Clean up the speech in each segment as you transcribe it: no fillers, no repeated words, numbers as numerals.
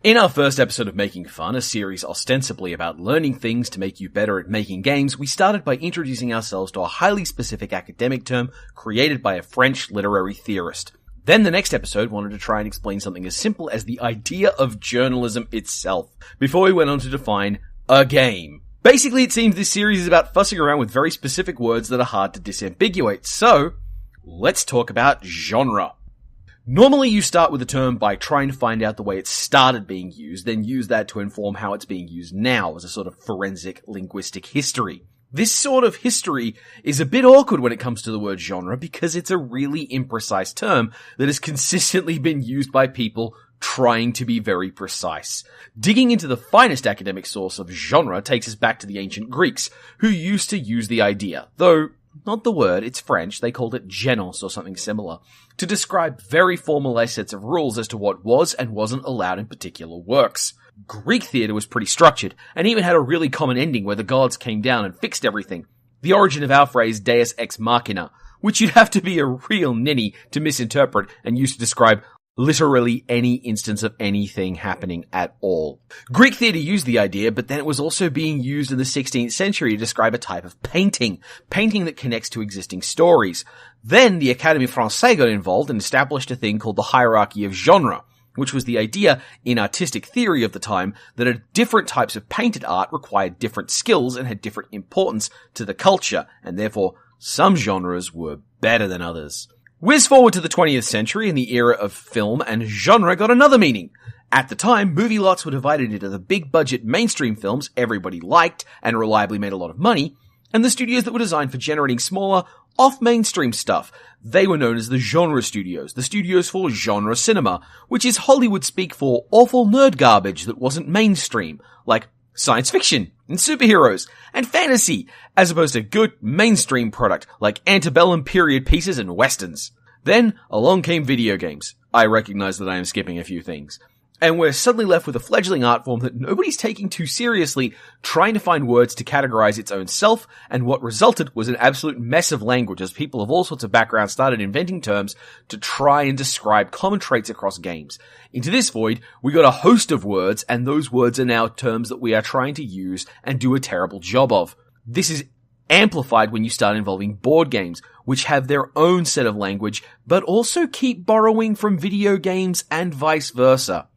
In our first episode of Making Fun, a series ostensibly about learning things to make you better at making games, we started by introducing ourselves to a highly specific academic term created by a French literary theorist. Then the next episode wanted to try and explain something as simple as the idea of journalism itself, before we went on to define a game. Basically, it seems this series is about fussing around with very specific words that are hard to disambiguate, so let's talk about genre. Normally you start with a term by trying to find out the way it started being used, then use that to inform how it's being used now as a sort of forensic linguistic history. This sort of history is a bit awkward when it comes to the word genre because it's a really imprecise term that has consistently been used by people trying to be very precise. Digging into the finest academic source of genre takes us back to the ancient Greeks, who used to use the idea, though not the word, it's French, they called it genos or something similar, to describe very formalized sets of rules as to what was and wasn't allowed in particular works. Greek theatre was pretty structured, and even had a really common ending where the gods came down and fixed everything. The origin of our phrase deus ex machina, which you'd have to be a real ninny to misinterpret and use to describe literally any instance of anything happening at all. Greek theatre used the idea, but then it was also being used in the 16th century to describe a type of painting that connects to existing stories. Then the Académie Française got involved and established a thing called the hierarchy of genre, which was the idea in artistic theory of the time that different types of painted art required different skills and had different importance to the culture, and therefore some genres were better than others. Whiz forward to the 20th century and the era of film, and genre got another meaning. At the time, movie lots were divided into the big-budget mainstream films everybody liked and reliably made a lot of money, and the studios that were designed for generating smaller, off-mainstream stuff. They were known as the genre studios, the studios for genre cinema, which is Hollywood speak for awful nerd garbage that wasn't mainstream, like science fiction and superheroes and fantasy, as opposed to good mainstream product like antebellum period pieces and westerns. Then along came video games. I recognize that I am skipping a few things. And we're suddenly left with a fledgling art form that nobody's taking too seriously, trying to find words to categorize its own self, and what resulted was an absolute mess of language as people of all sorts of backgrounds started inventing terms to try and describe common traits across games. Into this void, we got a host of words, and those words are now terms that we are trying to use and do a terrible job of. This is amplified when you start involving board games, which have their own set of language, but also keep borrowing from video games and vice versa.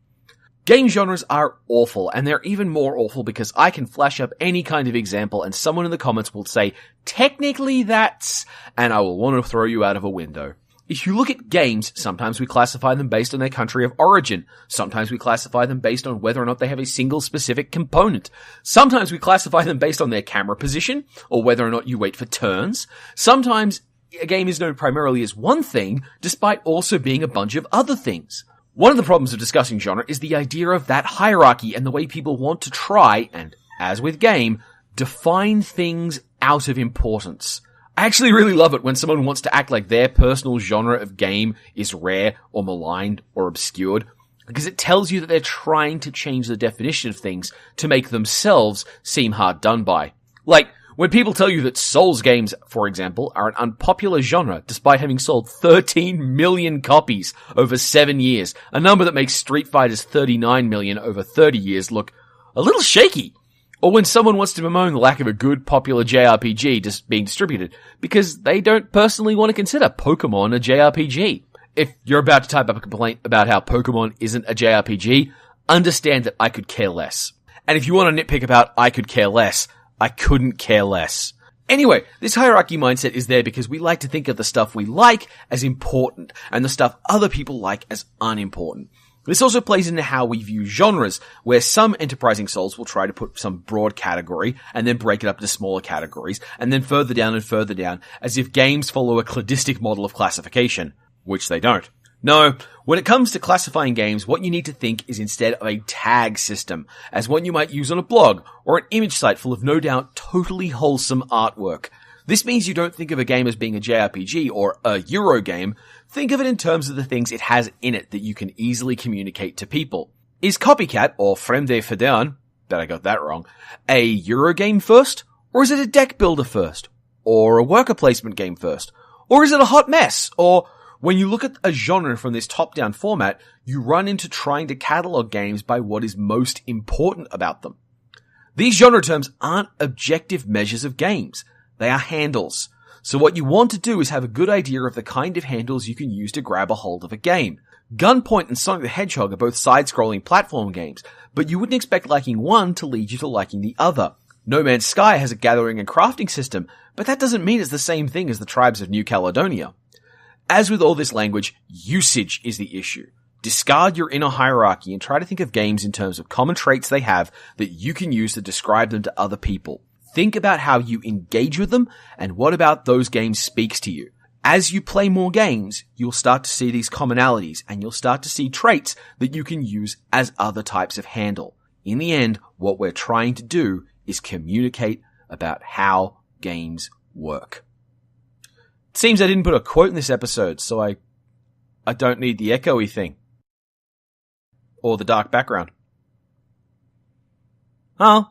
Game genres are awful, and they're even more awful because I can flash up any kind of example and someone in the comments will say, technically that's, and I will want to throw you out of a window. If you look at games, sometimes we classify them based on their country of origin. Sometimes we classify them based on whether or not they have a single specific component. Sometimes we classify them based on their camera position, or whether or not you wait for turns. Sometimes a game is known primarily as one thing, despite also being a bunch of other things. One of the problems of discussing genre is the idea of that hierarchy and the way people want to try, and as with game, define things out of importance. I actually really love it when someone wants to act like their personal genre of game is rare or maligned or obscured, because it tells you that they're trying to change the definition of things to make themselves seem hard done by. Like, when people tell you that Souls games, for example, are an unpopular genre despite having sold 13 million copies over 7 years, a number that makes Street Fighter's 39 million over 30 years look a little shaky. Or when someone wants to bemoan the lack of a good popular JRPG just being distributed because they don't personally want to consider Pokemon a JRPG. If you're about to type up a complaint about how Pokemon isn't a JRPG, understand that I could care less. And if you want to nitpick about I could care less, I couldn't care less. Anyway, this hierarchy mindset is there because we like to think of the stuff we like as important and the stuff other people like as unimportant. This also plays into how we view genres, where some enterprising souls will try to put some broad category and then break it up into smaller categories and then further down as if games follow a cladistic model of classification, which they don't. No, when it comes to classifying games, what you need to think is instead of a tag system, as one you might use on a blog, or an image site full of no doubt totally wholesome artwork. This means you don't think of a game as being a JRPG or a Euro game. Think of it in terms of the things it has in it that you can easily communicate to people. Is Copycat, or Fremde Verdean, bet I got that wrong, a Euro game first? Or is it a deck builder first? Or a worker placement game first? Or is it a hot mess? Or when you look at a genre from this top-down format, you run into trying to catalog games by what is most important about them. These genre terms aren't objective measures of games. They are handles. So what you want to do is have a good idea of the kind of handles you can use to grab a hold of a game. Gunpoint and Sonic the Hedgehog are both side-scrolling platform games, but you wouldn't expect liking one to lead you to liking the other. No Man's Sky has a gathering and crafting system, but that doesn't mean it's the same thing as the tribes of New Caledonia. As with all this language, usage is the issue. Discard your inner hierarchy and try to think of games in terms of common traits they have that you can use to describe them to other people. Think about how you engage with them and what about those games speaks to you. As you play more games, you'll start to see these commonalities and you'll start to see traits that you can use as other types of handle. In the end, what we're trying to do is communicate about how games work. It seems I didn't put a quote in this episode, so I don't need the echoey thing. Or the dark background. Oh,